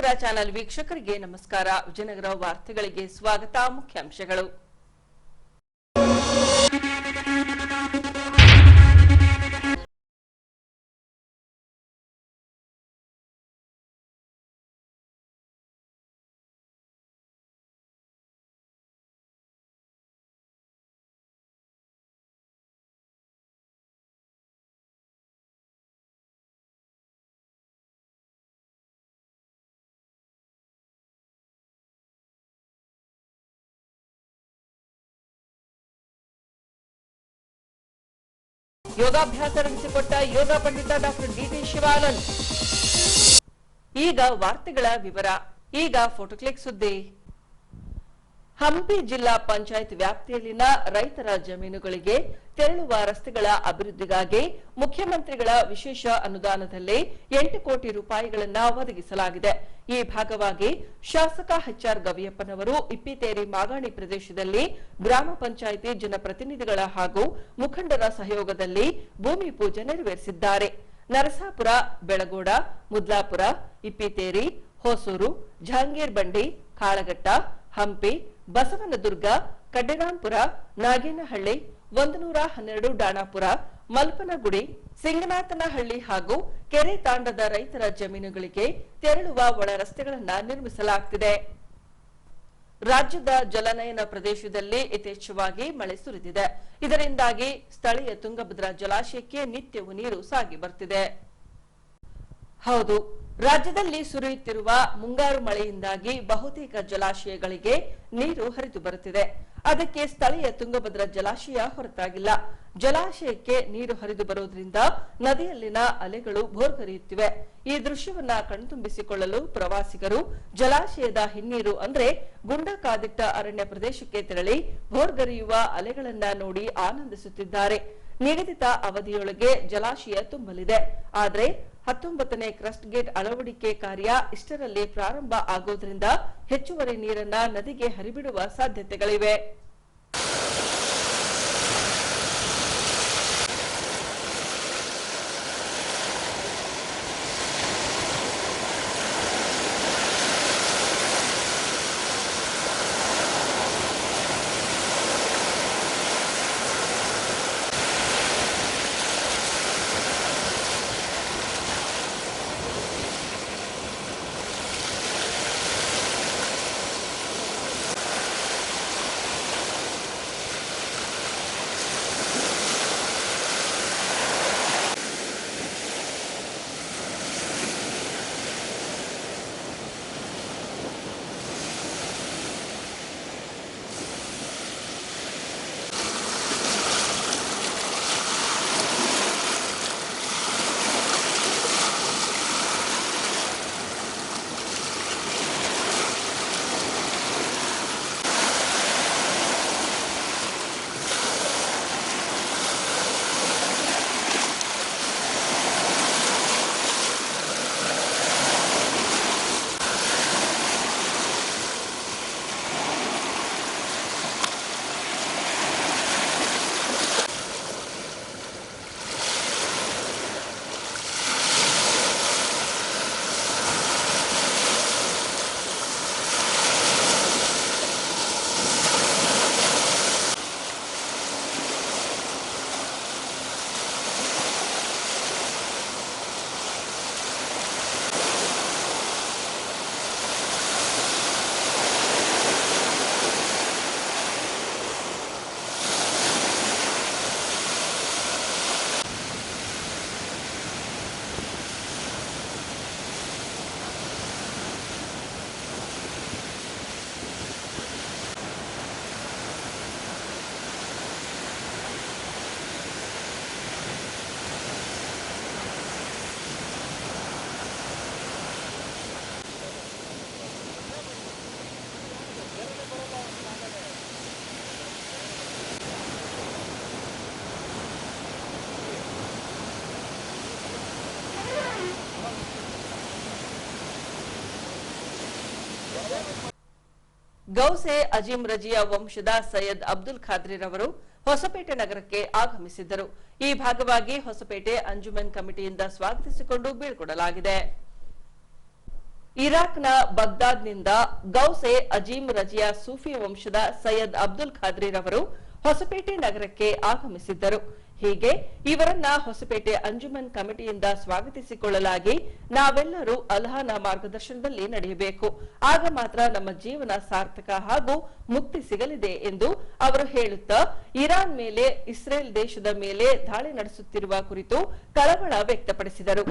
Vijayanagara channel ವೀಕ್ಷಕರಿಗೆ ನಮಸ್ಕಾರ. ವಿಜಯನಗರ ವಾರ್ತೆಗಳಿಗೆ ಸ್ವಾಗತ. ಮುಖ್ಯಾಂಶಗಳು. ಯೋಗಾಭ್ಯಾಸ ನಡೆಸಿಕೊಟ್ಟ ಯೋಗ ಪಂಡಿತ ಡಾಕ್ಟರ್ ಡಿಟಿ ಶಿವಾನಂದ್. ಈಗ ವಾರ್ತೆಗಳ ವಿವರ. ಈಗ ಫೋಟೋ ಕ್ಲಿಕ್ ಸುದ್ದಿ. ಹಂಪಿ ಜಿಲ್ಲಾ ಪಂಚಾಯತ್ ವ್ಯಾಪ್ತಿಯಲ್ಲಿನ ರೈತರ ಜಮೀನುಗಳಿಗೆ ತೆರಳುವ ರಸ್ತೆಗಳ ಅಭಿವೃದ್ಧಿಗಾಗಿ ಮುಖ್ಯಮಂತ್ರಿಗಳ ವಿಶೇಷ ಅನುದಾನದಲ್ಲಿ 8 ಕೋಟಿ ರೂಪಾಯಿಗಳನ್ನು ಒದಗಿಸಲಾಗಿದೆ. ಈ ಭಾಗವಾಗಿ ಶಾಸಕ ಎಚ್ಆರ್ ಗವಿಯಪ್ಪನವರು ಇಪ್ಪಿತೇರಿ ಮಾಗಾಣಿ ಪ್ರದೇಶದಲ್ಲಿ ಗ್ರಾಮ ಪಂಚಾಯಿತಿ ಜನಪ್ರತಿನಿಧಿಗಳ ಹಾಗೂ ಮುಖಂಡರ ಸಹಯೋಗದಲ್ಲಿ ಭೂಮಿ ಪೂಜೆ ನೆರವೇರಿಸಿದ್ದಾರೆ. ನರಸಾಪುರ, ಬೆಳಗೋಡ, ಮುದ್ಲಾಪುರ, ಇಪ್ಪಿತೇರಿ, ಹೊಸೂರು, ಜಹಾಂಗೀರ್ ಬಂಡಿ, ಕಾಳಘಟ್ಟ, ಹಂಪಿ, ಬಸವನದುರ್ಗ, ಕಡ್ಡಿರಾಂಪುರ, ನಾಗೇನಹಳ್ಳಿ, 112 ಡಾಣಾಪುರ, ಮಲ್ಪನಗುಡಿ, ಸಿಂಗನಾಥನಹಳ್ಳಿ ಹಾಗೂ ಕೆರೆ ತಾಂಡದ ರೈತರ ಜಮೀನುಗಳಿಗೆ ತೆರಳುವ ಒಳ ರಸ್ತೆಗಳನ್ನು ನಿರ್ಮಿಸಲಾಗುತ್ತಿದೆ. ರಾಜ್ಯದ ಜಲನಯನ ಪ್ರದೇಶದಲ್ಲಿ ಯಥೇಚ್ಛವಾಗಿ ಮಳೆ ಸುರಿದಿದೆ. ಇದರಿಂದಾಗಿ ಸ್ಥಳೀಯ ತುಂಗಭದ್ರಾ ಜಲಾಶಯಕ್ಕೆ ನಿತ್ಯವೂ ನೀರು ಸಾಗಿ ಬರ್ತಿದೆ. ಹೌದು, ರಾಜ್ಯದಲ್ಲಿ ಸುರಿಯುತ್ತಿರುವ ಮುಂಗಾರು ಮಳೆಯಿಂದಾಗಿ ಬಹುತೇಕ ಜಲಾಶಯಗಳಿಗೆ ನೀರು ಹರಿದು ಬರುತ್ತಿದೆ. ಅದಕ್ಕೆ ಸ್ಥಳೀಯ ತುಂಗಭದ್ರಾ ಜಲಾಶಯ ಹೊರತಾಗಿಲ್ಲ. ಜಲಾಶಯಕ್ಕೆ ನೀರು ಹರಿದು ಬರುವುದರಿಂದ ನದಿಯಲ್ಲಿನ ಅಲೆಗಳು ಭೋರ್ಗರೆಯುತ್ತಿವೆ. ಈ ದೃಶ್ಯವನ್ನ ಕಣ್ತುಂಬಿಸಿಕೊಳ್ಳಲು ಪ್ರವಾಸಿಗರು ಜಲಾಶಯದ ಹಿನ್ನೀರು ಅಂದ್ರೆ ಗುಂಡ ಕಾದಿಟ್ಟ ಅರಣ್ಯ ಪ್ರದೇಶಕ್ಕೆ ತೆರಳಿ ಭೋರ್ಗರೆಯುವ ಅಲೆಗಳನ್ನ ನೋಡಿ ಆನಂದಿಸುತ್ತಿದ್ದಾರೆ. ನಿಗದಿತ ಅವಧಿಯೊಳಗೆ ಜಲಾಶಯ ತುಂಬಲಿದೆ. ಆದರೆ 19ನೇ ಕ್ರಸ್ಟ್ ಗೇಟ್ ಅಳವಡಿಕೆ ಕಾರ್ಯ ಇಷ್ಟರಲ್ಲಿ ಪ್ರಾರಂಭ ಆಗುವುದರಿಂದ ಹೆಚ್ಚುವರಿ ನೀರನ್ನ ನದಿಗೆ ಹರಿಬಿಡುವ ಸಾಧ್ಯತೆಗಳಿವೆ. ಗೌಸೆ ಅಜೀಂ ರಜಿಯಾ ವಂಶದ ಸೈಯದ್ ಅಬ್ದುಲ್ ಖಾದ್ರಿರವರು ಹೊಸಪೇಟೆ ನಗರಕ್ಕೆ ಆಗಮಿಸಿದ್ದರು. ಈ ಭಾಗವಾಗಿ ಹೊಸಪೇಟೆ ಅಂಜುಮನ್ ಕಮಿಟಿಯಿಂದ ಸ್ವಾಗತಿಸಿಕೊಂಡು ಬೀಳ್ಕೊಡಲಾಗಿದೆ. ಇರಾಕ್ನ ಬಾಗ್ದಾದ್ನಿಂದ ಗೌಸೆ ಅಜೀಮ್ ರಜಿಯಾ ಸೂಫಿ ವಂಶದ ಸೈಯದ್ ಅಬ್ದುಲ್ ಖಾದ್ರಿರವರು ಹೊಸಪೇಟೆ ನಗರಕ್ಕೆ ಆಗಮಿಸಿದ್ದರು. ಹೀಗೆ ಇವರನ್ನ ಹೊಸಪೇಟೆ ಅಂಜುಮನ್ ಕಮಿಟಿಯಿಂದ ಸ್ವಾಗತಿಸಿಕೊಳ್ಳಲಾಗಿ ನಾವೆಲ್ಲರೂ ಅಲ್ಲಾಹನ ಮಾರ್ಗದರ್ಶನದಲ್ಲಿ ನಡೆಯಬೇಕು, ಆಗ ಮಾತ್ರ ನಮ್ಮ ಜೀವನ ಸಾರ್ಥಕ ಹಾಗೂ ಮುಕ್ತಿ ಸಿಗಲಿದೆ ಎಂದು ಅವರು ಹೇಳುತ್ತಾ ಇರಾನ್ ಮೇಲೆ ಇಸ್ರೇಲ್ ದೇಶದ ಮೇಲೆ ದಾಳಿ ನಡೆಸುತ್ತಿರುವ ಕುರಿತು ಕಳವಳ ವ್ಯಕ್ತಪಡಿಸಿದರು.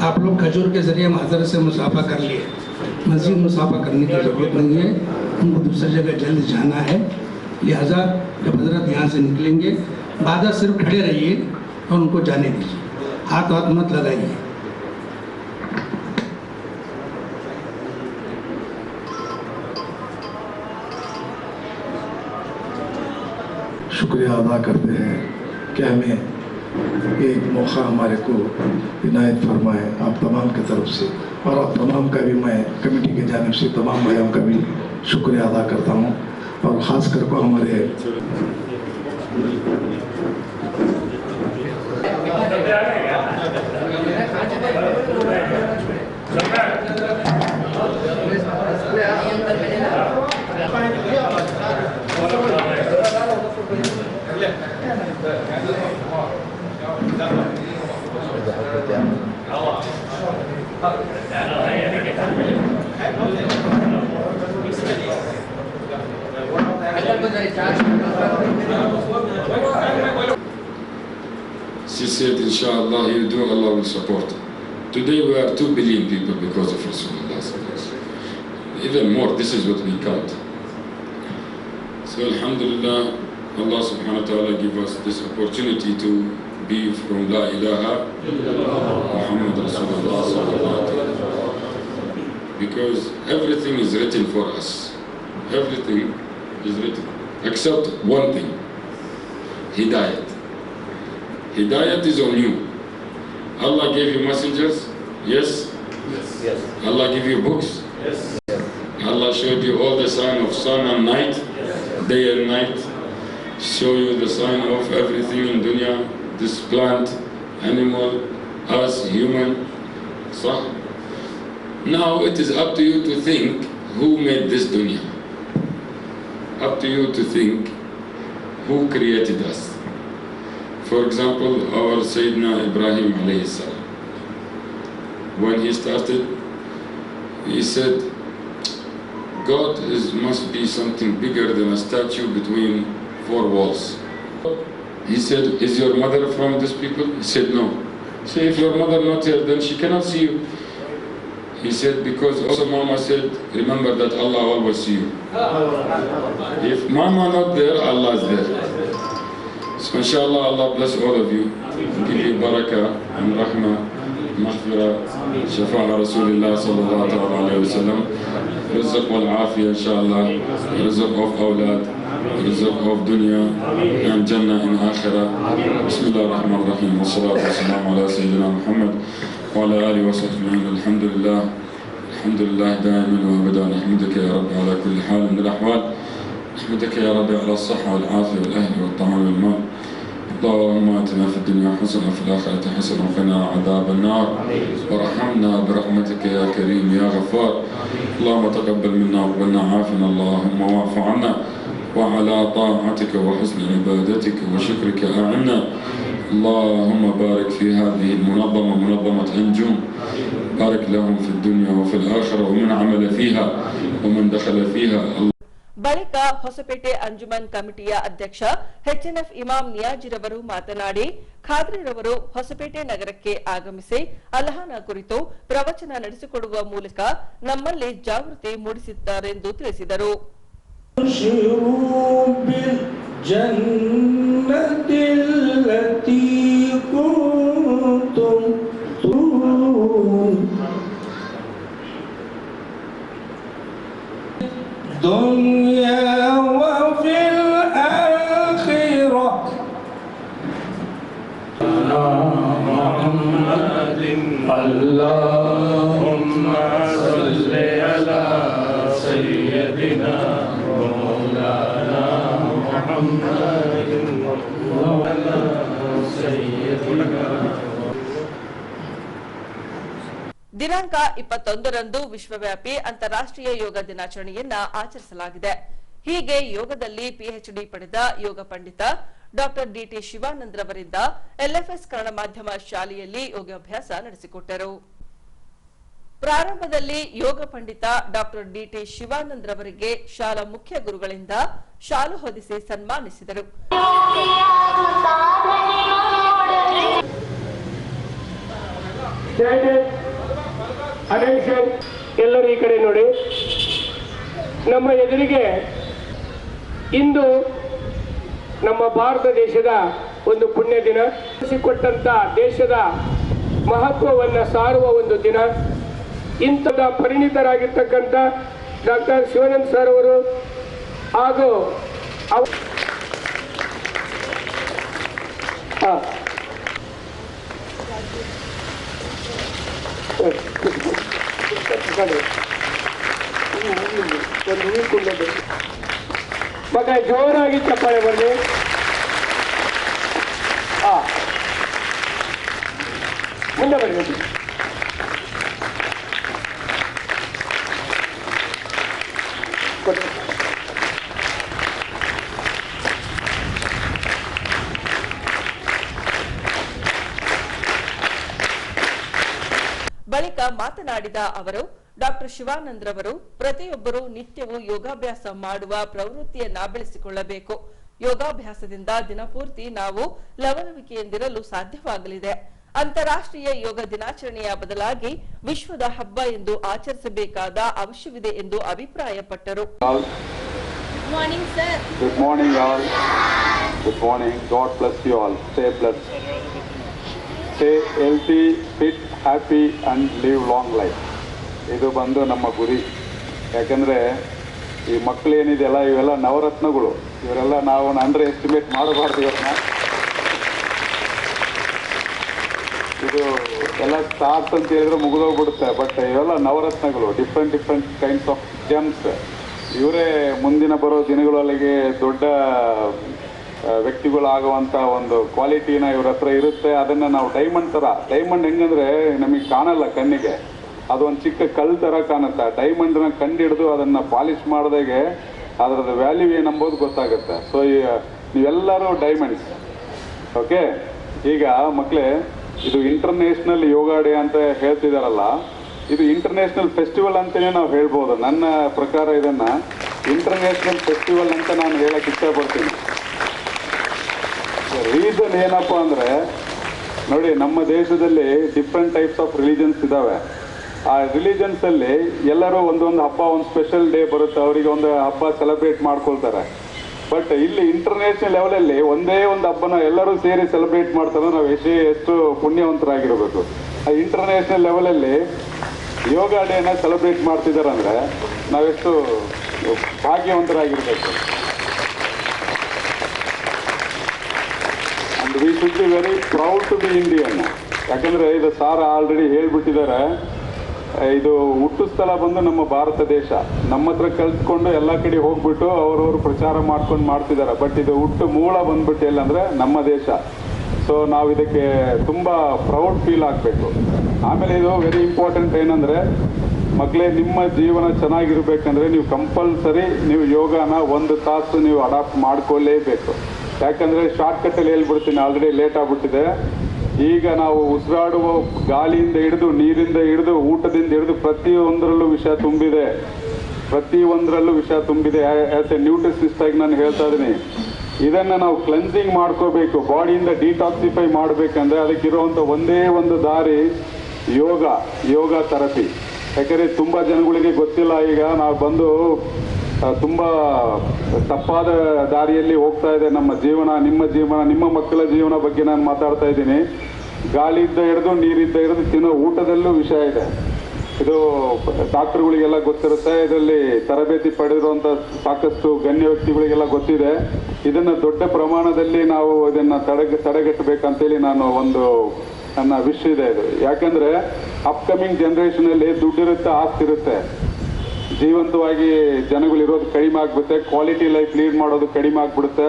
आप लोग खजूर के जरिए हज़रत से मुसाफा कर लिए, मज़ीद मुसाफा करने की ज़रूरत नहीं है, उनको दूसरी जगह जल्द जाना है। लिहाजा जब हज़रत यहाँ से निकलेंगे बादल सिर्फ खड़े रहिए और उनको जाने दीजिए, हाथ मत लगाइए। शुक्रिया अदा करते हैं कि हमें एक मौका हमारे को इनायत फरमाए आप तमाम की तरफ से, और आप तमाम का भी मैं कमेटी की जानिब से तमाम भाइयों का भी शुक्रिया अदा करता हूँ, और ख़ास कर को हमारे She said, inshallah, you do, Allah will support. Today we are 2 billion people because of Rasulullah. Even more, this is what we count. So alhamdulillah, Allah subhanahu wa ta'ala give us this opportunity to be from La ilaha Muhammad Rasulullah sallallahu alaihi wasallam. Because everything is written for us. Everything is written. Except one thing. Hidayat. Hidayat is on you. Allah gave you messengers? Yes? Yes. Allah gave you books? Yes. Allah showed you all the sign of sun and night, day and night. Show you the sign of everything in dunya, this plant, animal, us, human. So, now it is up to you to think who made this dunya. Up to you to think who created us. For example, our Sayyidina Ibrahim alayhi salam. When he started, he said, God must be something bigger than a statue between 4 walls. He said, is your mother from these people? He said, no. So if your mother not here, then she cannot see you. He said, because also Mama said, remember that Allah always see you. If Mama not there, Allah is there. So inshallah, Allah bless all of you. Give you barakah and rahmah, maghfirah, shafa'a Rasulullah sallallahu alayhi wa sallam. Rizq wal afiyah, inshallah. Rizq of awlad, rizq of dunya, and jannah in akhirah. Bismillah ar-Rahman ar-Rahim. Wa salatu wa salam ala Sayyidina Muhammad wa ala alihi wa sahbihi. Alhamdulillah. Alhamdulillah دائما وابدا نحمدك يا رب على كل حال من الأحوال. نحمدك يا رب على الصحة والعافية والأهل والطعام والمال. اللهم آتنا في الدنيا حسنة حسنة وفي الآخرة حسنة وقنا عذاب النار وارحمنا برحمتك يا كريم يا غفار. اللهم تقبل منا وقبلنا عافنا اللهم واعف عنا وعلى طاعتك وحسن عبادتك وشكرك أعنا. اللهم بارك في هذه المنظمة منظمة أنجوم، بارك لهم في الدنيا وفي الآخرة ومن عمل فيها ومن دخل فيها. ಬಳಿಕ ಹೊಸಪೇಟೆ ಅಂಜುಮನ್ ಕಮಿಟಿಯ ಅಧ್ಯಕ್ಷ HNF ಇಮಾಮ್ ನಿಯಾಜಿರವರು ಮಾತನಾಡಿ, ಖಾದ್ರಿರವರು ಹೊಸಪೇಟೆ ನಗರಕ್ಕೆ ಆಗಮಿಸಿ ಅಲ್ಲಾಹನ ಕುರಿತು ಪ್ರವಚನ ನಡೆಸಿಕೊಡುವ ಮೂಲಕ ನಮ್ಮಲ್ಲಿ ಜಾಗೃತಿ ಮೂಡಿಸಿದ್ದಾರೆಂದು ತಿಳಿಸಿದರು. दुनिया व फिल आखिरा मुहम्मदिन अल्लाहुम्मा सल्ली अला सय्यदिना मौलाना मुहम्मदिन अला सय्यदिना. ದಿನಾಂಕ 21ರಂದು ವಿಶ್ವವ್ಯಾಪಿ ಅಂತಾರಾಷ್ಟ್ರೀಯ ಯೋಗ ದಿನಾಚರಣೆಯನ್ನ ಆಚರಿಸಲಾಗಿದೆ. ಹೀಗೆ ಯೋಗದಲ್ಲಿ PhD ಪಡೆದ ಯೋಗ ಪಂಡಿತ ಡಾಕ್ಟರ್ DT ಶಿವಾನಂದ್ರವರಿಂದ LFS ಕನ್ನಡ ಮಾಧ್ಯಮ ಶಾಲೆಯಲ್ಲಿ ಯೋಗಾಭ್ಯಾಸ ನಡೆಸಿಕೊಟ್ಟರು. ಪ್ರಾರಂಭದಲ್ಲಿ ಯೋಗ ಪಂಡಿತ ಡಾಕ್ಟರ್ DT ಶಿವಾನಂದ್ರವರಿಗೆ ಶಾಲಾ ಮುಖ್ಯ ಗುರುಗಳಿಂದ ಶಾಲು ಹೊದಿಸಿ ಸನ್ಮಾನಿಸಿದರು. ಎಲ್ಲರೂ ಈ ಕಡೆ ನೋಡಿ. ನಮ್ಮ ಎದುರಿಗೆ ಇಂದು ನಮ್ಮ ಭಾರತ ದೇಶದ ಒಂದು ಪುಣ್ಯ ದಿನ, ಕೊಟ್ಟಂತ ದೇಶದ ಮಹತ್ವವನ್ನು ಸಾರುವ ಒಂದು ದಿನ. ಇಂಥದ ಪರಿಣಿತರಾಗಿರ್ತಕ್ಕಂಥ ಡಾಕ್ಟರ್ ಶಿವಾನಂದ್ ಸರ್ ಅವರು ಹಾಗೂ ಮಗ ಜೋರಾಗಿ ಚಪ್ಪಾಳೆ ಬರಲಿ. ಮುಂದೆ ಬರಬೇಕು. ಬಳಿಕ ಮಾತನಾಡಿದ ಅವರು, ಡಾಕ್ಟರ್ ಶಿವಾನಂದ್ರವರು ಪ್ರತಿಯೊಬ್ಬರೂ ನಿತ್ಯವೂ ಯೋಗಾಭ್ಯಾಸ ಮಾಡುವ ಪ್ರವೃತ್ತಿಯನ್ನ ಬೆಳೆಸಿಕೊಳ್ಳಬೇಕು. ಯೋಗಾಭ್ಯಾಸದಿಂದ ದಿನಪೂರ್ತಿ ನಾವು ಲವಲವಿಕೆಯಿಂದಿರಲು ಸಾಧ್ಯವಾಗಲಿದೆ. ಅಂತಾರಾಷ್ಟ್ರೀಯ ಯೋಗ ದಿನಾಚರಣೆಯ ಬದಲಾಗಿ ವಿಶ್ವದ ಹಬ್ಬ ಎಂದು ಆಚರಿಸಬೇಕಾದ ಅವಶ್ಯವಿದೆ ಎಂದು ಅಭಿಪ್ರಾಯಪಟ್ಟರು. Good morning, sir. Good morning, all. Good morning. God bless you all. Stay blessed. Stay healthy, fit, happy and live long life. ಇದು ಬಂದು ನಮ್ಮ ಗುರಿ. ಯಾಕಂದರೆ ಈ ಮಕ್ಕಳು ಏನಿದೆಯಲ್ಲ ಇವೆಲ್ಲ ನವರತ್ನಗಳು. ಇವರೆಲ್ಲ ನಾವು ಅಂಡರ್ ಎಸ್ಟಿಮೇಟ್ ಮಾಡಬಾರ್ದು. ಇವ್ರನ್ನ ಇದು ಎಲ್ಲ ಸ್ಟಾರ್ಸ್ ಅಂತ ಹೇಳಿದ್ರೆ ಮುಗಿದೋಗ್ಬಿಡುತ್ತೆ. ಬಟ್ ಇವೆಲ್ಲ ನವರತ್ನಗಳು, ಡಿಫ್ರೆಂಟ್ ಕೈಂಡ್ಸ್ ಆಫ್ ಜೆಮ್ಸ್. ಇವರೇ ಮುಂದಿನ ಬರೋ ದಿನಗಳಲ್ಲಿಗೆ ದೊಡ್ಡ ವ್ಯಕ್ತಿಗಳಾಗುವಂಥ ಒಂದು ಕ್ವಾಲಿಟಿನ ಇವ್ರ ಹತ್ರ ಇರುತ್ತೆ. ಅದನ್ನು ನಾವು ಡೈಮಂಡ್ ಹೆಂಗಂದ್ರೆ ನಮಗೆ ಕಾಣಲ್ಲ ಕಣ್ಣಿಗೆ, ಅದೊಂದು ಚಿಕ್ಕ ಕಲ್ಲು ಥರ ಕಾಣುತ್ತೆ. ಡೈಮಂಡ್ನ ಕಂಡಿಡಿದು ಅದನ್ನು ಪಾಲಿಶ್ ಮಾಡಿದಾಗೆ ಅದರದ್ದು ವ್ಯಾಲ್ಯೂ ಏನಂಬೋದು ಗೊತ್ತಾಗುತ್ತೆ. ಸೊ ನೀವೆಲ್ಲರೂ ಡೈಮಂಡ್ಸ್. ಓಕೆ, ಈಗ ಮಕ್ಕಳೇ, ಇದು ಇಂಟರ್ನ್ಯಾಷನಲ್ ಯೋಗ ಡೇ ಅಂತ ಹೇಳ್ತಿದಾರಲ್ಲ, ಇದು ಇಂಟರ್ನ್ಯಾಷನಲ್ ಫೆಸ್ಟಿವಲ್ ಅಂತಲೇ ನಾವು ಹೇಳ್ಬೋದು. ನನ್ನ ಪ್ರಕಾರ ಇದನ್ನು ಇಂಟರ್ನ್ಯಾಷನಲ್ ಫೆಸ್ಟಿವಲ್ ಅಂತ ನಾನು ಹೇಳಕ್ಕೆ ಇಷ್ಟಪಡ್ತೀನಿ. ರೀಸನ್ ಏನಪ್ಪ ಅಂದರೆ, ನೋಡಿ, ನಮ್ಮ ದೇಶದಲ್ಲಿ ಡಿಫ್ರೆಂಟ್ ಟೈಪ್ಸ್ ಆಫ್ ರಿಲಿಜನ್ಸ್ ಇದ್ದಾವೆ. ಆ ರಿಲಿಜನ್ಸಲ್ಲಿ ಎಲ್ಲರೂ ಒಂದೊಂದು ಹಬ್ಬ, ಒಂದು ಸ್ಪೆಷಲ್ ಡೇ ಬರುತ್ತೆ, ಅವರಿಗೆ ಒಂದು ಹಬ್ಬ ಸೆಲೆಬ್ರೇಟ್ ಮಾಡ್ಕೊಳ್ತಾರೆ. ಬಟ್ ಇಲ್ಲಿ ಇಂಟರ್ನ್ಯಾಷನಲ್ ಲೆವೆಲಲ್ಲಿ ಒಂದೇ ಒಂದು ಹಬ್ಬನ ಎಲ್ಲರೂ ಸೇರಿ ಸೆಲೆಬ್ರೇಟ್ ಮಾಡ್ತಾರೆ. ನಾವು ಎಷ್ಟು ಪುಣ್ಯವಂತರಾಗಿರಬೇಕು. ಆ ಇಂಟರ್ನ್ಯಾಷನಲ್ ಲೆವೆಲಲ್ಲಿ ಯೋಗ ಡೇನ ಸೆಲೆಬ್ರೇಟ್ ಮಾಡ್ತಿದ್ದಾರೆ ಅಂದರೆ ನಾವೆಷ್ಟು ಭಾಗ್ಯವಂತರಾಗಿರಬೇಕು. And we should be very proud to be Indian. ಯಾಕಂದರೆ ಇದು ಸಾರ್ ಆಲ್ರೆಡಿ ಹೇಳ್ಬಿಟ್ಟಿದ್ದಾರೆ, ಇದು ಹುಟ್ಟು ಸ್ಥಳ ಬಂದು ನಮ್ಮ ಭಾರತ ದೇಶ. ನಮ್ಮ ಹತ್ರ ಕಲ್ತ್ಕೊಂಡು ಎಲ್ಲ ಕಡೆ ಹೋಗ್ಬಿಟ್ಟು ಅವ್ರವ್ರು ಪ್ರಚಾರ ಮಾಡ್ಕೊಂಡು ಮಾಡ್ತಿದ್ದಾರೆ. ಬಟ್ ಇದು ಹುಟ್ಟು ಮೂಲ ಬಂದ್ಬಿಟ್ಟು ಎಲ್ಲಂದ್ರೆ ನಮ್ಮ ದೇಶ. ಸೊ ನಾವು ಇದಕ್ಕೆ ತುಂಬ ಪ್ರೌಡ್ ಫೀಲ್ ಆಗಬೇಕು. ಆಮೇಲೆ ಇದು ವೆರಿ ಇಂಪಾರ್ಟೆಂಟ್ ಏನಂದರೆ, ಮಕ್ಕಳೇ ನಿಮ್ಮ ಜೀವನ ಚೆನ್ನಾಗಿರ್ಬೇಕಂದ್ರೆ ನೀವು ಕಂಪಲ್ಸರಿ ನೀವು ಯೋಗನ 1 ತಾಸು ನೀವು ಅಡಾಪ್ಟ್ ಮಾಡ್ಕೊಳ್ಳೇಬೇಕು. ಯಾಕಂದರೆ ಶಾರ್ಟ್ಕಟ್ಟಲ್ಲಿ ಹೇಳ್ಬಿಡ್ತೀನಿ, ಆಲ್ರೆಡಿ ಲೇಟ್ ಆಗ್ಬಿಟ್ಟಿದೆ. ಈಗ ನಾವು ಉಸಿರಾಡುವ ಗಾಳಿಯಿಂದ ಹಿಡಿದು, ನೀರಿಂದ ಹಿಡಿದು, ಊಟದಿಂದ ಹಿಡಿದು ಪ್ರತಿಯೊಂದರಲ್ಲೂ ವಿಷ ತುಂಬಿದೆ. ಆ್ಯಸ್ ಎ ನ್ಯೂಟ್ರಿಷನಿಸ್ಟ್ ಆಗಿ ನಾನು ಹೇಳ್ತಾ ಇದ್ದೀನಿ, ಇದನ್ನು ನಾವು ಕ್ಲೆನ್ಸಿಂಗ್ ಮಾಡ್ಕೋಬೇಕು, ಬಾಡಿಯಿಂದ ಡಿಟಾಕ್ಸಿಫೈ ಮಾಡಬೇಕಂದ್ರೆ ಅದಕ್ಕಿರುವಂಥ ಒಂದೇ ಒಂದು ದಾರಿ ಯೋಗ ಥೆರಪಿ. ಯಾಕಂದರೆ ತುಂಬ ಜನಗಳಿಗೆ ಗೊತ್ತಿಲ್ಲ. ಈಗ ನಾವು ಬಂದು ತುಂಬ ತಪ್ಪಾದ ದಾರಿಯಲ್ಲಿ ಹೋಗ್ತಾ ಇದೆ ನಮ್ಮ ಜೀವನ, ನಿಮ್ಮ ಮಕ್ಕಳ ಜೀವನ ಬಗ್ಗೆ ನಾನು ಮಾತಾಡ್ತಾ ಇದ್ದೀನಿ. ಗಾಳಿಯಿಂದ ಹಿಡಿದು, ನೀರಿಂದ ಹಿಡಿದು, ತಿನ್ನೋ ಊಟದಲ್ಲೂ ವಿಷ ಇದೆ. ಇದು ಡಾಕ್ಟರ್ಗಳಿಗೆಲ್ಲ ಗೊತ್ತಿರುತ್ತೆ. ಇದರಲ್ಲಿ ತರಬೇತಿ ಪಡೆದಿರುವಂಥ ಸಾಕಷ್ಟು ಗಣ್ಯ ವ್ಯಕ್ತಿಗಳಿಗೆಲ್ಲ ಗೊತ್ತಿದೆ. ಇದನ್ನು ದೊಡ್ಡ ಪ್ರಮಾಣದಲ್ಲಿ ನಾವು ಇದನ್ನು ತಡೆಗಟ್ಟಬೇಕಂತೇಳಿ ನನ್ನ ವಿಶ್ ಇದೆ ಇದು. ಯಾಕಂದರೆ ಅಪ್ಕಮಿಂಗ್ ಜನ್ರೇಷನಲ್ಲಿ ದುಡ್ಡಿರುತ್ತೆ, ಆಸ್ತಿ ಇರುತ್ತೆ, ಜೀವಂತವಾಗಿ ಜನಗಳಿರೋದು ಕಡಿಮೆ ಆಗ್ಬಿಡುತ್ತೆ, ಕ್ವಾಲಿಟಿ ಲೈಫ್ ಲೀಡ್ ಮಾಡೋದು ಕಡಿಮೆ ಆಗ್ಬಿಡುತ್ತೆ,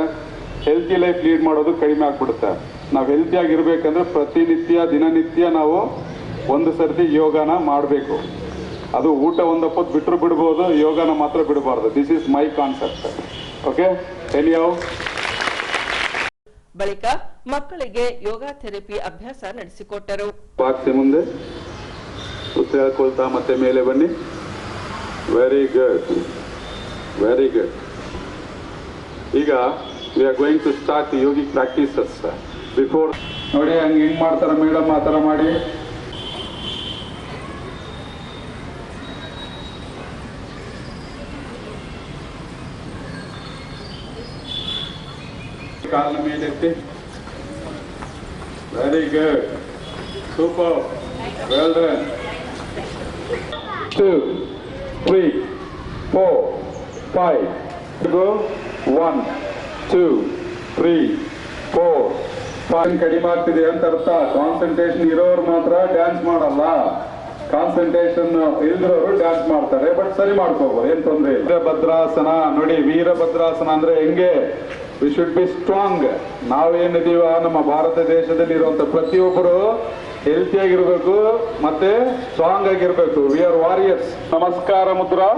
ಹೆಲ್ತಿ ಲೈಫ್ ಲೀಡ್ ಮಾಡೋದು ಕಡಿಮೆ ಆಗ್ಬಿಡುತ್ತೆ. ನಾವು ಹೆಲ್ತಿಯಾಗಿರ್ಬೇಕಂದ್ರೆ ದಿನನಿತ್ಯ ನಾವು ಒಂದು ಸರ್ತಿ ಯೋಗನ ಮಾಡಬೇಕು. ಅದು ಊಟ ಒಂದಪ್ಪತ್ತು ಬಿಟ್ಟರು ಬಿಡ್ಬೋದು, ಯೋಗನ ಮಾತ್ರ ಬಿಡಬಾರ್ದು. This is my concept. Okay, anyway. ಬಳಿಕ ಮಕ್ಕಳಿಗೆ ಯೋಗ ಥೆರಪಿ ಅಭ್ಯಾಸ ನಡೆಸಿಕೊಟ್ಟರು. ಬಾಕ್ಸಿ ಮುಂದೆ ಹೇಳ್ಕೊಳ್ತಾ ಮತ್ತೆ ಮೇಲೆ ಬನ್ನಿ. Very good. ಈಗ we are going to start yogic practices. Before ನೋಡಿ ಹೆಂಗ್ ಮಾಡ್ತಾರೆ ಮೇಡಮ್, ಆ ಥರ ಮಾಡಿ. ಕಾಲ ಮೇಲೆ ಎತ್ತಿ. Very good, super, well done. 2, 3, 4, 5. Go 1, 2, 3, 4, 5. ಕಡಿಮೆ ಆಗ್ತಿದೆ ಅಂತ ಅರ್ಥ. ಕಾನ್ಸಂಟ್ರೇಷನ್ ಇರೋರು ಮಾತ್ರ ಡ್ಯಾನ್ಸ್ ಮಾಡಲ್ಲ, ಕಾನ್ಸಂಟ್ರೇಷನ್ ಇಲ್ದಿರೋರು ಡ್ಯಾನ್ಸ್ ಮಾಡ್ತಾರೆ. ಬಟ್ ಸರಿ ಮಾಡ್ಕೋಬಹುದು, ಏನ್ ತೊಂದ್ರೆ ಇಲ್ಲ. ವೀರಭದ್ರಾಸನ ನೋಡಿ, ವೀರಭದ್ರಾಸನ ಅಂದ್ರೆ ಹೆಂಗೆ? We should be strong. ನಾವೇನಿದೀವ ನಮ್ಮ ಭಾರತ ದೇಶದಲ್ಲಿ ಇರುವಂತ ಪ್ರತಿಯೊಬ್ಬರು ಹೆಲ್ತಿ ಆಗಿರ್ಬೇಕು ಮತ್ತೆ ಸ್ಟ್ರಾಂಗ್ ಆಗಿರ್ಬೇಕು. We are warriors. ನಮಸ್ಕಾರ Mudra.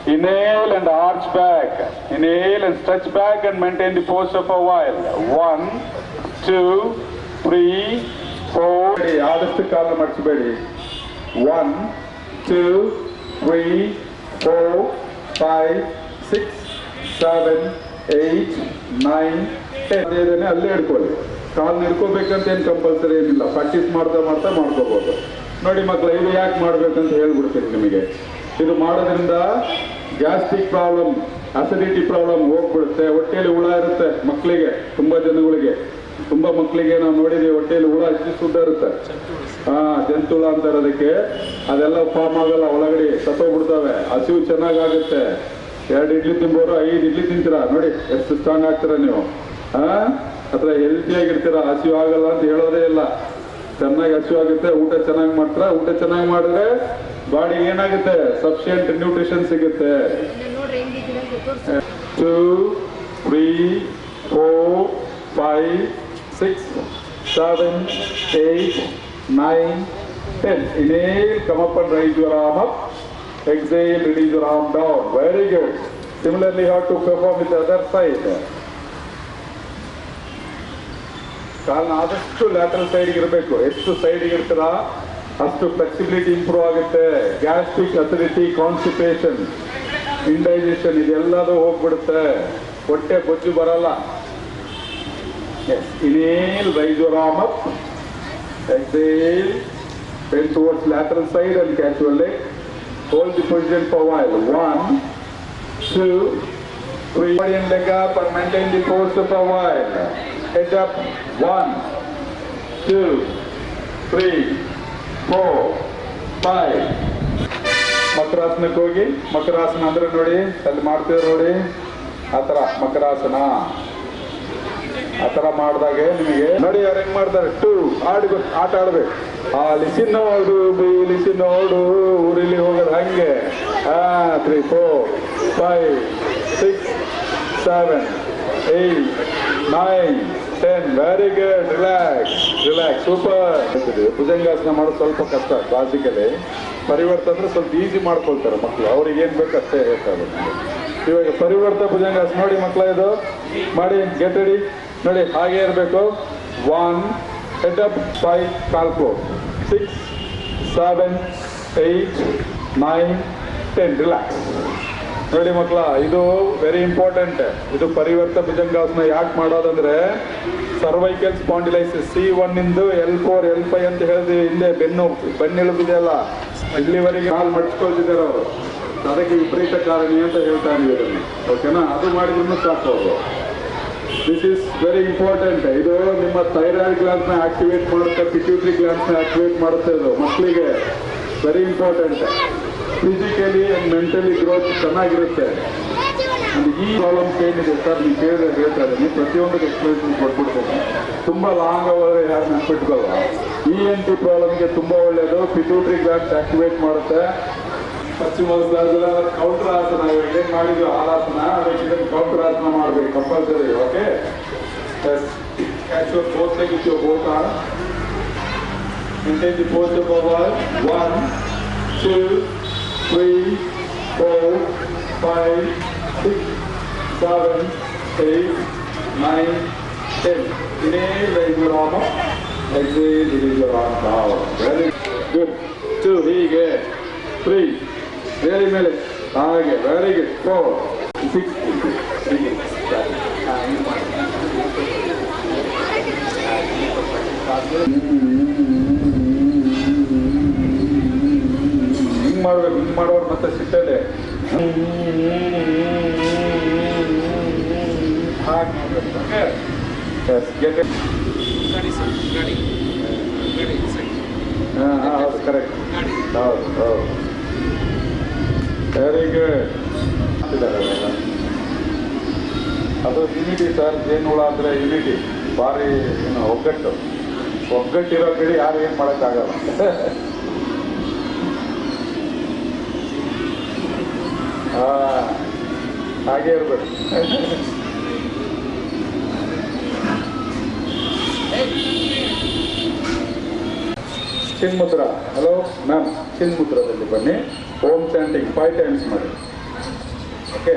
Inhale and arch back. Inhale and stretch back and maintain the pose for a while. 1, 2, 3, 4. ಆದಷ್ಟು ಕಾಲ ಮಡಿಸಬೇಡಿ. 1, 2, 3, 4, 5, 6, 7, 8, 9, 10. ಅಲ್ಲೇ ಹಿಡ್ಕೊಳ್ಳಿ. ಕಾಲು ಹಿಡ್ಕೋಬೇಕಂತ ಏನು ಕಂಪಲ್ಸರಿ ಏನಿಲ್ಲ. ಪ್ರಾಕ್ಟೀಸ್ ಮಾಡ್ತಾ ಮಾಡ್ಕೋಬಹುದು. ನೋಡಿ ಮಕ್ಕಳು, ಇದು ಯಾಕೆ ಮಾಡ್ಬೇಕಂತ ಹೇಳ್ಬಿಡ್ತೀನಿ ನಿಮಗೆ. ಇದು ಮಾಡೋದ್ರಿಂದ ಗ್ಯಾಸ್ಟ್ರಿಕ್ ಪ್ರಾಬ್ಲಮ್, ಅಸಿಡಿಟಿ ಪ್ರಾಬ್ಲಮ್ ಹೋಗ್ಬಿಡುತ್ತೆ. ಹೊಟ್ಟೆಯಲ್ಲಿ ಹುಳ ಇರುತ್ತೆ ಮಕ್ಕಳಿಗೆ, ತುಂಬಾ ಜನಗಳಿಗೆ, ತುಂಬಾ ಮಕ್ಕಳಿಗೆ ನಾವು ನೋಡಿದೀವಿ ಹೊಟ್ಟೆಯಲ್ಲಿ ಹುಳ ಅಷ್ಟು ಸುದ್ದ ಇರುತ್ತೆ. ಜಂತು ಹುಳ ಅಂತಾರೆ ಅದಕ್ಕೆ. ಅದೆಲ್ಲ ಫಾರ್ಮ್ ಆಗಲ್ಲ, ಒಳಗಡೆ ಸತ್ತೋಗ್ಬಿಡ್ತವೆ. ಹಸಿವು ಚೆನ್ನಾಗಾಗುತ್ತೆ. 2 ಇಡ್ಲಿ ತಿಂಬೋರು 5 ಇಡ್ಲಿ ತಿಂತೀರಾ, ನೋಡಿ ಎಷ್ಟು ಸ್ಟ್ರಾಂಗ್ ಆಗ್ತೀರಾ ನೀವು. ಅಥವಾ ಹೆಲ್ತಿಯಾಗಿರ್ತೀರಾ, ಹಸಿವು ಆಗಲ್ಲ ಅಂತ ಹೇಳೋದೇ ಇಲ್ಲ. ಚೆನ್ನಾಗಿ ಹಸಿವು ಆಗುತ್ತೆ, ಊಟ ಚೆನ್ನಾಗಿ ಮಾಡ್ತೀರಾ. ಊಟ ಚೆನ್ನಾಗಿ ಮಾಡಿದ್ರೆ ಬಾಡಿಗೆ ಏನಾಗುತ್ತೆ? ಸಫಿಷಿಯಂಟ್ ನ್ಯೂಟ್ರಿಷನ್ ಸಿಗುತ್ತೆ. 2, 3, 4, 5, 6, 7, 8, 9, 10. Inhale, come up and raise your arm up. Exhale, release your arm down. Very good. Similarly, you have to perform with the other side. ಕಾಲನ್ನ ಆದಷ್ಟು ಲ್ಯಾಟರಲ್ ಸೈಡ್ಗೆ ಇರಬೇಕು. ಎಷ್ಟು ಸೈಡ್ಗೆ ಇರ್ತೀರಾ ಅಷ್ಟು ಫ್ಲೆಕ್ಸಿಬಿಲಿಟಿ ಇಂಪ್ರೂವ್ ಆಗುತ್ತೆ. ಗ್ಯಾಸ್ಟ್ರಿಕ್, ಅಸಿಡಿಟಿ, ಕಾನ್ಸ್ಟಿಪೇಷನ್, ಇಂಡೈಜೆಷನ್ ಇದೆಲ್ಲದೂ ಹೋಗ್ಬಿಡುತ್ತೆ. ಹೊಟ್ಟೆ ಬೊಜ್ಜು ಬರಲ್ಲ. Inhale, raise your arm up. Exhale, bend towards lateral side and catch your leg. Hold the position for a while. 1, 2, 3. Body and leg up and maintain the pose for a while. Head up. 1, 2, 3, 4, 5. ಮಕರಾಸನಕ್ಕೆ ಹೋಗಿ. ಮಕರಾಸನ ಅಂದ್ರೆ ನೋಡಿ, ಅಲ್ಲಿ ಮಾಡ್ತೀವಿ ನೋಡಿ, ಆ ಥರ ಮಕರಾಸನ. ಆ ಥರ ಮಾಡಿದಾಗೆ ನಿಮಗೆ ನೋಡಿ ಅವ್ರು ಹೆಂಗ್ ಮಾಡ್ತಾರೆ. 2 ಆಟ ಆಡ್ಬೇಕು. ಲಿಸಿನೋಡು ಲಿಸಿನೋಡು ಊರಲ್ಲಿ ಹೋಗೋದು ಹಂಗೆ. 3, 4, 5, 6, 7, 8, 9, 10. Very good. Relax relax. Super. Bhujangasana ಮಾಡೋದು ಸ್ವಲ್ಪ ಕಷ್ಟ ಕ್ಲಾಸಿಕಲಿ. ಪರಿವರ್ತ ಅಂದ್ರೆ ಸ್ವಲ್ಪ ಈಸಿ ಮಾಡ್ಕೊಳ್ತಾರೆ ಮಕ್ಕಳು, ಅವ್ರಿಗೆ ಏನ್ ಬೇಕು ಅಷ್ಟೇ ಹೇಳ್ತಾರೆ. ಇವಾಗ ಪರಿವರ್ತ ಭುಜಂಗಾಸನ ನೋಡಿ ಮಕ್ಕಳ, ಇದು ಮಾಡಿ. Get ready. ನೋಡಿ ಹಾಗೆ ಇರಬೇಕು. 1, ಹೆಡ್ ಅಪ್, 5, ಕಾಲ್ ಕ್ಲೋಸ್, 6, 7, 8, 9, 10. ರಿಲ್ಯಾಕ್ಸ್. ನೋಡಿ ಮಕ್ಕಳ, ಇದು ವೆರಿ ಇಂಪಾರ್ಟೆಂಟ್. ಇದು ಪರಿವರ್ತ ಭುಜಂಗಾಸನ ಯಾಕೆ ಮಾಡೋದಂದ್ರೆ ಸರ್ವೈಕಲ್ ಸ್ಪಾಂಡಿಲೈಸಿಸ್ C1 ಇಂದು L4 L5 ಅಂತ ಹೇಳಿದ್ವಿ. ಹಿಂದೆ ಬೆನ್ನೆಲುಬಿದೆಯಲ್ಲ, ಇಲ್ಲಿವರೆಗೆ ಕಾಲು ಮಡ್ಚ್ಕೊಳ್ತಿದ್ದಾರೆ ಅವರು. ಅದಕ್ಕೆ ವಿಪರೀತ ಕಾರಣಿ ಅಂತ ಹೇಳ್ತಾ ಇದ್ದೀವಿ. ಓಕೆನಾ? ಅದು ಮಾಡಿದ್ರು ಸಾಕು ಅವರು. This is very important. ಇದು ನಿಮ್ಮ ಥೈರಾಯ್ಡ್ ಗ್ಲ್ಯಾಂಡ್ನ ಆಕ್ಟಿವೇಟ್ ಮಾಡುತ್ತೆ, ಪಿಟ್ಯೂಟರಿ ಗ್ಲ್ಯಾಂಡ್ಸ್ನ ಆಕ್ಟಿವೇಟ್ ಮಾಡುತ್ತೆ. ಇದು ಮಕ್ಕಳಿಗೆ very important. Physically and mentally growth ಚೆನ್ನಾಗಿರುತ್ತೆ. ಈ ಪ್ರಾಬ್ಲಮ್ಸ್ ಏನಿದೆ ಸರ್, ನೀವು ಕೇಳಿದ್ರೆ ಹೇಳ್ತಾ ಇದ್ದೀನಿ, ಪ್ರತಿಯೊಂದಕ್ಕೆ ಎಕ್ಸ್ಪ್ಲೇಷನ್ ಕೊಟ್ಬಿಡ್ತೇನೆ. ತುಂಬ ಲಾಂಗ್ ಅವರ್ ಯಾರು ನೆನ್ಪಿಟ್ಕೊಳ್ಳ. ENT ಪ್ರಾಬ್ಲಮ್ಗೆ ತುಂಬ ಒಳ್ಳೆಯದು. ಪಿಟ್ಯೂಟರಿ ಗ್ಲ್ಯಾಂಡ್ಸ್ ಆಕ್ಟಿವೇಟ್ ಮಾಡುತ್ತೆ. ಪಶ್ಚಿಮೋತ್ಸಾಹದ ಕೌಂಟರ್ ಆಸನ ಏನ್ ಮಾಡಿದ್ವಿ ಹಾಲಾಸನ, ಅದಕ್ಕೆ ಕೌಂಟರ್ ಆಸನ ಮಾಡಬೇಕು compulsory. Okay, catch your both leg with your both arm. Maintain the posture forward. 1, 2, 3, 4, 5, 6, 7, 8, 9, 10. Inhale, raise your arm up. Exhale, release your arm down. Very good. 2, ಹೀಗೆ. 3, very ಮೇಲೆ ಹಾಗೆ. Very good. 4, 6, ಹಿಂಗ್ ಮಾಡ್ಬೇಕು. ಹಿಂಗ್ ಮಾಡೋರು ಮತ್ತೆ ಸಿಟ್ಟದೆ ಹಾಗೆ ಮಾಡ್ಬೇಕು. ಓಕೆ, ಹೌದು, ಕರೆಕ್ಟ್. ಹೌದು ಹೌದು. Very good. ಅದು ಯುನಿಟಿ ಸರ್. ಜೇನುಹುಳ ಅಂದರೆ ಯುನಿಟಿ. ಭಾರಿ ಏನು ಒಗ್ಗಟ್ಟಿರೋ ಕಡೆ ಯಾರು ಏನು ಮಾಡೋಕ್ಕಾಗಲ್ಲ. ಹಾಗೆ ಇರ್ಬೇಕು. ಚಿನ್ಮುದ್ರ. ಹಲೋ ಮ್ಯಾಮ್, ಚಿನ್ಮುದ್ರದಲ್ಲಿ ಬನ್ನಿ. ಓಂ ಚಾಂಟಿಂಗ್ 5 ಟೈಮ್ಸ್ ಮಾಡಿ. ಓಕೆ,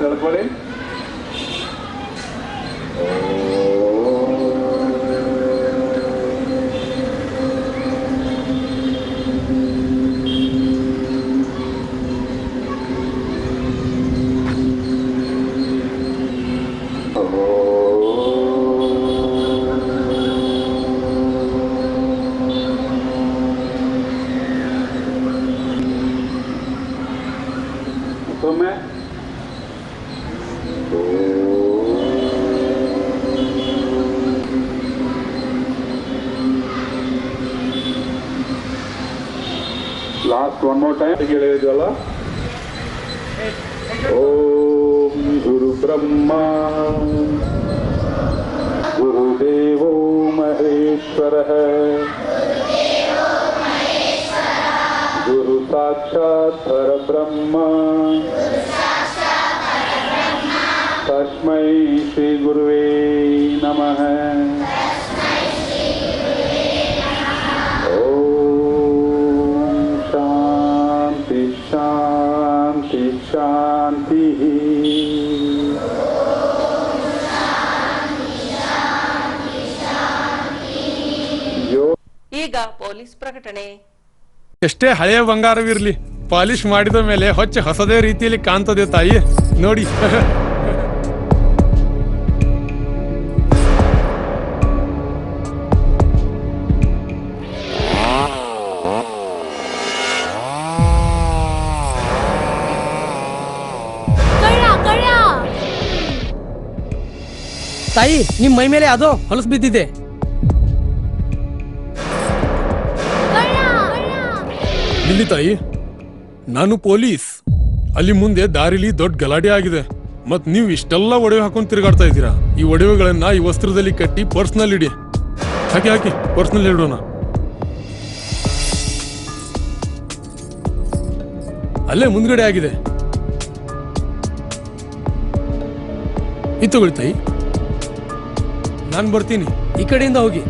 ಹೇಳ್ಕೊಳ್ಳಿ. ಒಮ್ಮೆ ಲಾಸ್ಟ್ ಒನ್ ಮೋರ್ ಟೈಮ್ ಹೇಳಿದ್ವಲ್ಲ. ಓಂ ಗುರು ಬ್ರಹ್ಮ ಗುರುದೇವೋ ಮಹೇಶ್ವರಃ ಗುರು ಸಾಕ್ಷಾತ್ ಪರಬ್ರಹ್ಮ ತಸ್ಮೈ ಶ್ರೀ ಗುರುವೇ ನಮಃ. ಓಂ ಶಾಂತಿ ಶಾಂತಿ ಶಾಂತಿ. ಈಗ ಪೊಲೀಸ್ ಪ್ರಕಟಣೆ. ಎಷ್ಟೇ ಹಳೆಯ ಬಂಗಾರವಿರ್ಲಿ, ಪಾಲಿಶ್ ಮಾಡಿದ ಮೇಲೆ ಹೊಸದೇ ರೀತಿಯಲ್ಲಿ ಕಾಣ್ತದೆ ತಾಯಿ, ನೋಡಿ. ತಾಯಿ, ನಿಮ್ ಮೈ ಮೇಲೆ ಅದು ಹೊಲಸು ಬಿದ್ದಿದೆ. ಇಲ್ಲಿ ತಾಯಿ, ನಾನು ಪೊಲೀಸ್. ಅಲ್ಲಿ ಮುಂದೆ ದಾರಿಲಿ ದೊಡ್ಡ ಗಲಾಟೆ ಆಗಿದೆ. ಮತ್ ನೀವು ಇಷ್ಟೆಲ್ಲ ಒಡವೆ ಹಾಕೊಂಡು ತಿರುಗಾಡ್ತಾ ಇದ್ದೀರಾ. ಈ ಒಡವೆಗಳನ್ನ ಈ ವಸ್ತ್ರದಲ್ಲಿ ಕಟ್ಟಿ ಪರ್ಸ್ನಲ್ಲಿ ಇಡಿ. ಹಾಕಿ ಪರ್ಸ್ನಲ್ಲಿ ಇಡೋಣ. ಅಲ್ಲೇ ಮುಂದ್ಗಡೆ ಆಗಿದೆ. ಇದು ತಗೊಳ್ಳಿ ತಾಯಿ. ನಾನು ಬರ್ತೀನಿ. ಈ ಕಡೆಯಿಂದ ಹೋಗಿ.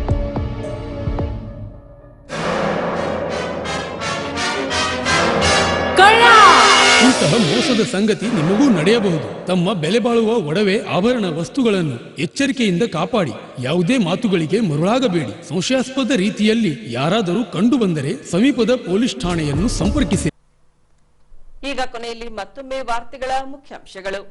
ಇಂತಹ ಮೋಸದ ಸಂಗತಿ ನಿಮಗೂ ನಡೆಯಬಹುದು. ತಮ್ಮ ಬೆಲೆ ಬಾಳುವ ಒಡವೆ ಆಭರಣ ವಸ್ತುಗಳನ್ನು ಎಚ್ಚರಿಕೆಯಿಂದ ಕಾಪಾಡಿ. ಯಾವುದೇ ಮಾತುಗಳಿಗೆ ಮರುಳಾಗಬೇಡಿ. ಸಂಶಯಾಸ್ಪದ ರೀತಿಯಲ್ಲಿ ಯಾರಾದರೂ ಕಂಡು ಬಂದರೆ ಸಮೀಪದ ಪೊಲೀಸ್ ಠಾಣೆಯನ್ನು ಸಂಪರ್ಕಿಸಿ. ಈಗ ಕೊನೆಯಲ್ಲಿ ಮತ್ತೊಮ್ಮೆ ವಾರ್ತೆಗಳ ಮುಖ್ಯಾಂಶಗಳು.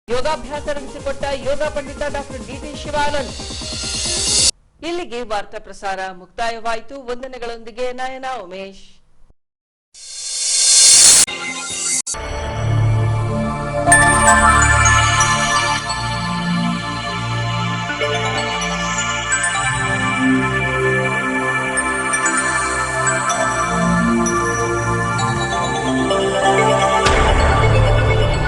ಯೋಗಾಭ್ಯಾಸ ನಡೆಸಿಕೊಟ್ಟ ಯೋಗ ಪಂಡಿತ ಡಾಕ್ಟರ್ ಡಿಟಿ ಶಿವಾನಂದ್. ಇಲ್ಲಿಗೆ ವಾರ್ತಾ ಪ್ರಸಾರ ಮುಕ್ತಾಯವಾಯಿತು. ವಂದನೆಗಳೊಂದಿಗೆ ನಯನ ಉಮೇಶ್.